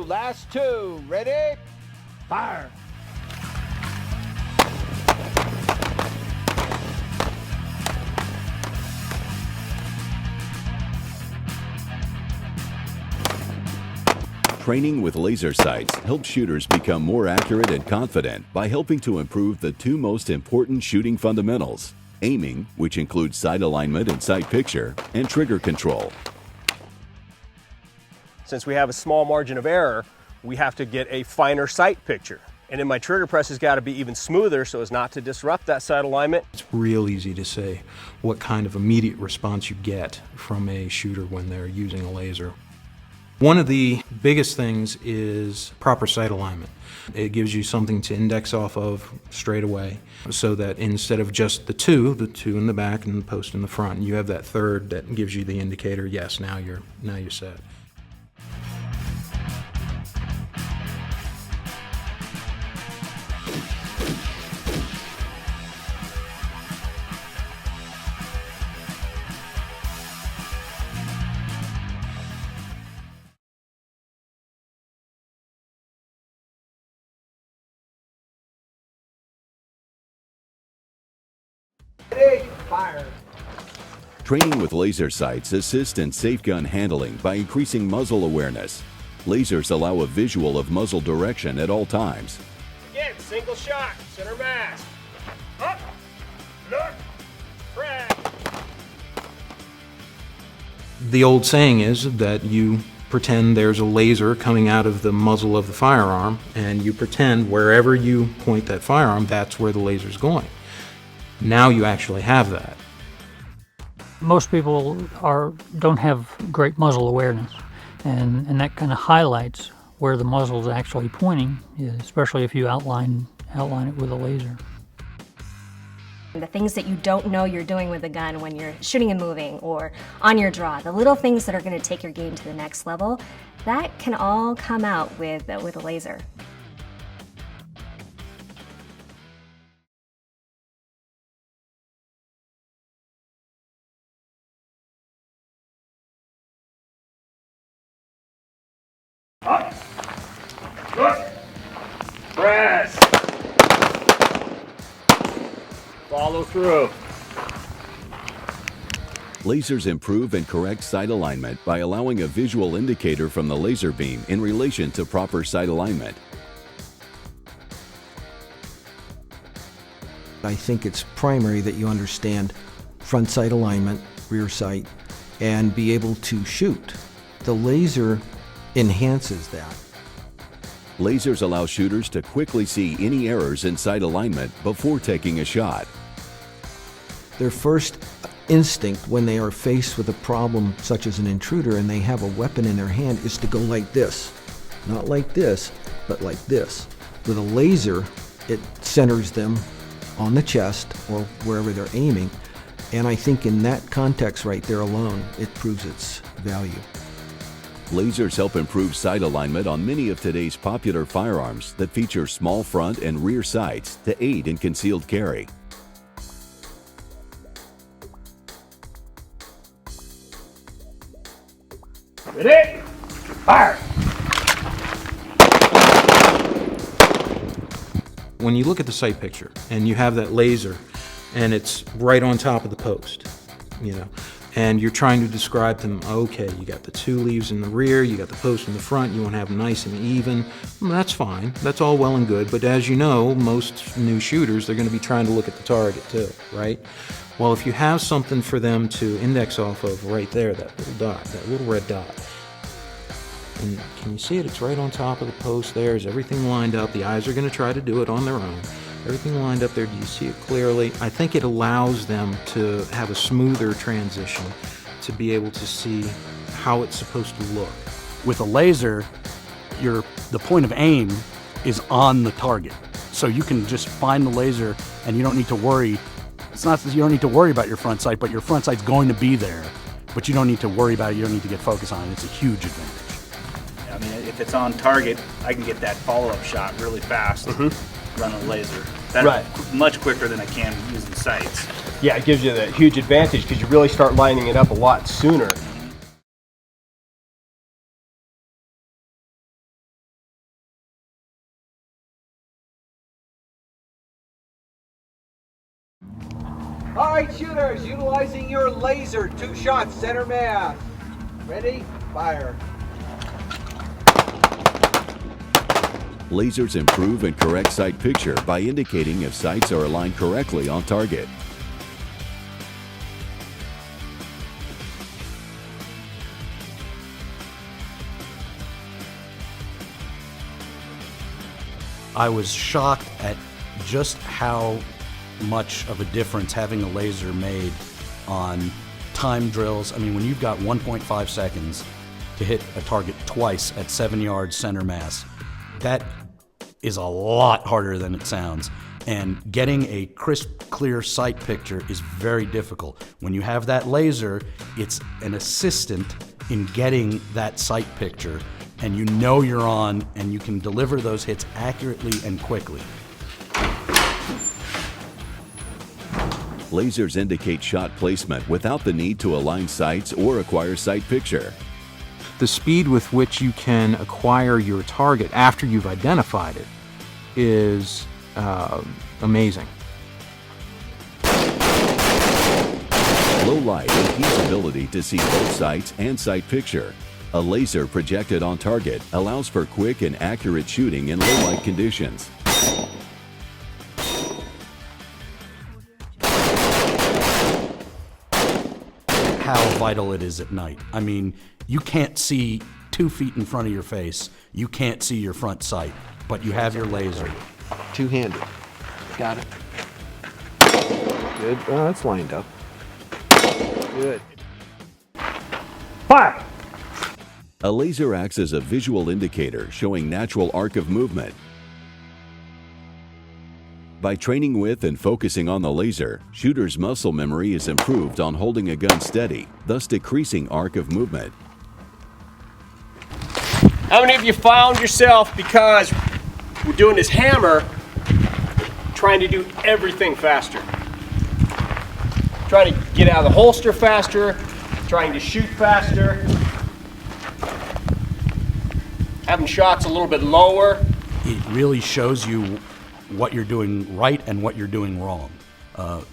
last two. Ready? Fire. Training with laser sights helps shooters become more accurate and confident by helping to improve the two most important shooting fundamentals: aiming, which includes sight alignment and sight picture, and trigger control. Since we have a small margin of error, we have to get a finer sight picture. And then my trigger press has got to be even smoother so as not to disrupt that sight alignment. It's real easy to say what kind of immediate response you get from a shooter when they're using a laser. One of the biggest things is proper sight alignment. It gives you something to index off of straight away, so that instead of just the two in the back and the post in the front, you have that third that gives you the indicator, yes, now you're set. Ready? Fire. Training with laser sights assists in safe gun handling by increasing muzzle awareness. Lasers allow a visual of muzzle direction at all times. Again, single shot, center mass. Up, look, frag. The old saying is that you pretend there's a laser coming out of the muzzle of the firearm, and you pretend wherever you point that firearm, that's where the laser's going. Now you actually have that. Most people don't have great muzzle awareness, and that kind of highlights where the muzzle is actually pointing, especially if you outline it with a laser. The things that you don't know you're doing with a gun when you're shooting and moving or on your draw, the little things that are going to take your game to the next level, that can all come out with a laser. Up, look, press, follow through. Lasers improve and correct sight alignment by allowing a visual indicator from the laser beam in relation to proper sight alignment. I think it's primary that you understand front sight alignment, rear sight, and be able to shoot. The laser enhances that. Lasers allow shooters to quickly see any errors in sight alignment before taking a shot. Their first instinct when they are faced with a problem such as an intruder and they have a weapon in their hand is to go like this. Not like this, but like this. With a laser, it centers them on the chest or wherever they're aiming, and I think in that context right there alone, it proves its value. Lasers help improve sight alignment on many of today's popular firearms that feature small front and rear sights to aid in concealed carry. Ready? Fire! When you look at the sight picture and you have that laser and it's right on top of the post, and you're trying to describe to them, okay, you got the two leaves in the rear, you got the post in the front, you want to have them nice and even. Well, that's fine. That's all well and good. But as you know, most new shooters, they're going to be trying to look at the target too, right? Well, if you have something for them to index off of right there, that little dot, that little red dot, and can you see it? It's right on top of the post there. Is everything lined up? The eyes are going to try to do it on their own. Everything lined up there. Do you see it clearly? I think it allows them to have a smoother transition, to be able to see how it's supposed to look. With a laser, the point of aim is on the target. So you can just find the laser and you don't need to worry. It's not that you don't need to worry about your front sight, but your front sight's going to be there. But you don't need to worry about it. You don't need to get focused on it. It's a huge advantage. I mean, if it's on target, I can get that follow-up shot really fast. Run a laser. That's Right. much quicker than I can using sights. Yeah, it gives you that huge advantage because you really start lining it up a lot sooner. All right, shooters, utilizing your laser, 2 shots, center mass. Ready, fire. Lasers improve and correct sight picture by indicating if sights are aligned correctly on target. I was shocked at just how much of a difference having a laser made on time drills. I mean, when you've got 1.5 seconds to hit a target twice at 7 yards center mass, that is a lot harder than it sounds. And getting a crisp, clear sight picture is very difficult. When you have that laser, it's an assistant in getting that sight picture, and you know you're on, and you can deliver those hits accurately and quickly. Lasers indicate shot placement without the need to align sights or acquire sight picture. The speed with which you can acquire your target after you've identified it is amazing. Low light impedes ability to see both sights and sight picture. A laser projected on target allows for quick and accurate shooting in low light conditions. How vital it is at night. I mean, you can't see 2 feet in front of your face. You can't see your front sight, but you have your laser. Two-handed. Got it. Good. Oh, that's lined up. Good. Fire! A laser acts as a visual indicator showing natural arc of movement. By training with and focusing on the laser, shooters' muscle memory is improved on holding a gun steady, thus decreasing arc of movement. How many of you found yourself, because we're doing this hammer, trying to do everything faster? Trying to get out of the holster faster, trying to shoot faster, having shots a little bit lower. It really shows you what you're doing right and what you're doing wrong.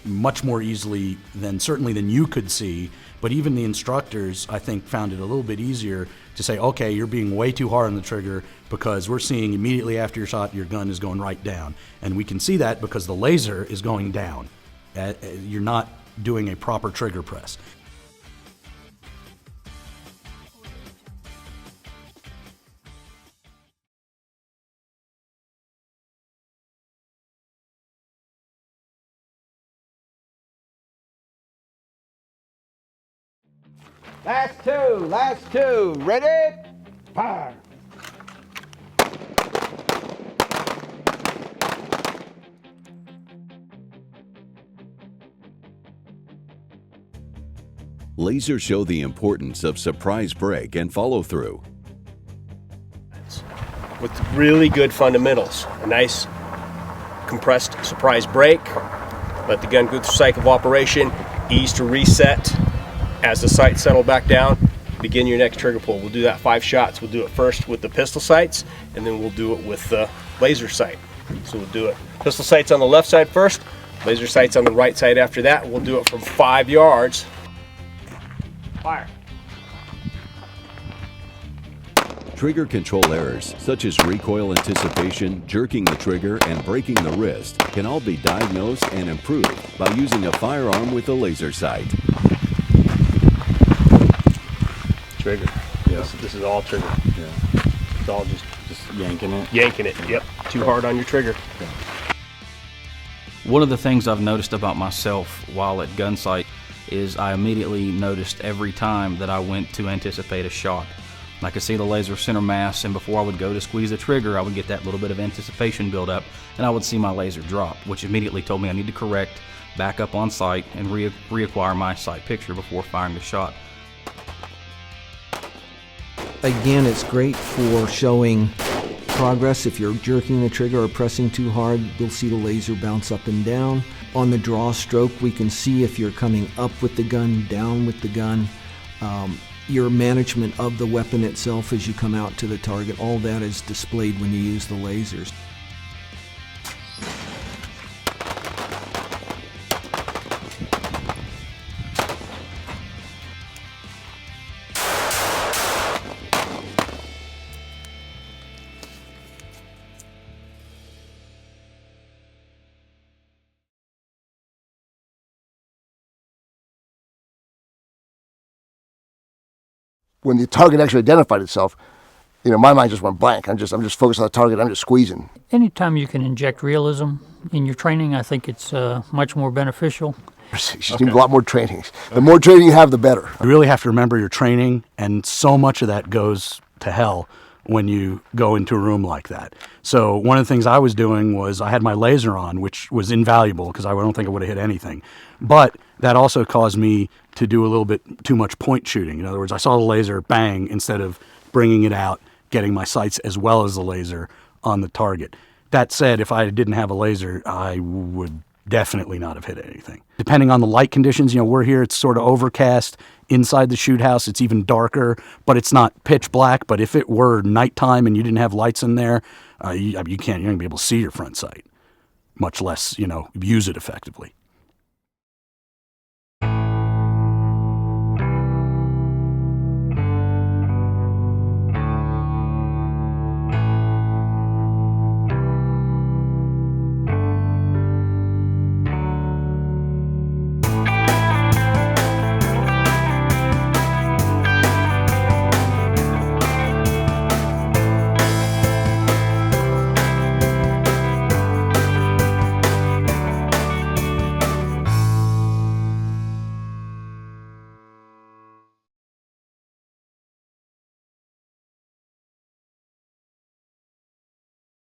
Much more easily than certainly than you could see, but even the instructors, I think, found it a little bit easier to say, okay, you're being way too hard on the trigger because we're seeing immediately after your shot, your gun is going right down. And we can see that because the laser is going down. You're not doing a proper trigger press. Last two, ready, fire. Lasers show the importance of surprise break and follow through. With really good fundamentals. A nice compressed surprise break, let the gun go through the cycle of operation, ease to reset. As the sights settle back down, begin your next trigger pull. We'll do that 5 shots. We'll do it first with the pistol sights, and then we'll do it with the laser sight. So we'll do it pistol sights on the left side first, laser sights on the right side after that. We'll do it from 5 yards. Fire. Trigger control errors, such as recoil anticipation, jerking the trigger, and breaking the wrist, can all be diagnosed and improved by using a firearm with a laser sight. Trigger. Yeah. This is all trigger. Yeah. It's all just yanking it. yanking it. Yep. Too hard on your trigger. Yeah. One of the things I've noticed about myself while at Gunsite is I immediately noticed every time that I went to anticipate a shot. I could see the laser center mass, and before I would go to squeeze the trigger, I would get that little bit of anticipation build up, and I would see my laser drop, which immediately told me I need to correct, back up on sight, and reacquire my sight picture before firing the shot. Again, it's great for showing progress. If you're jerking the trigger or pressing too hard, you'll see the laser bounce up and down. On the draw stroke, we can see if you're coming up with the gun, down with the gun. Your management of the weapon itself as you come out to the target, all that is displayed when you use the lasers. when the target actually identified itself, you know, my mind just went blank. I'm just focused on the target. I'm just squeezing. Anytime you can inject realism in your training, I think it's much more beneficial. You just need a lot more training. The more training you have, the better. You really have to remember your training, and so much of that goes to hell when you go into a room like that. So one of the things I was doing was I had my laser on, which was invaluable because I don't think I would have hit anything. But that also caused me to do a little bit too much point shooting. In other words, I saw the laser, bang, instead of bringing it out, getting my sights as well as the laser on the target. That said, if I didn't have a laser, I would definitely not have hit anything. Depending on the light conditions, you know, we're here, it's sort of overcast. Inside the shoot house, it's even darker, but it's not pitch black. But if it were nighttime and you didn't have lights in there, you're not going to be able to see your front sight, much less, you know, use it effectively.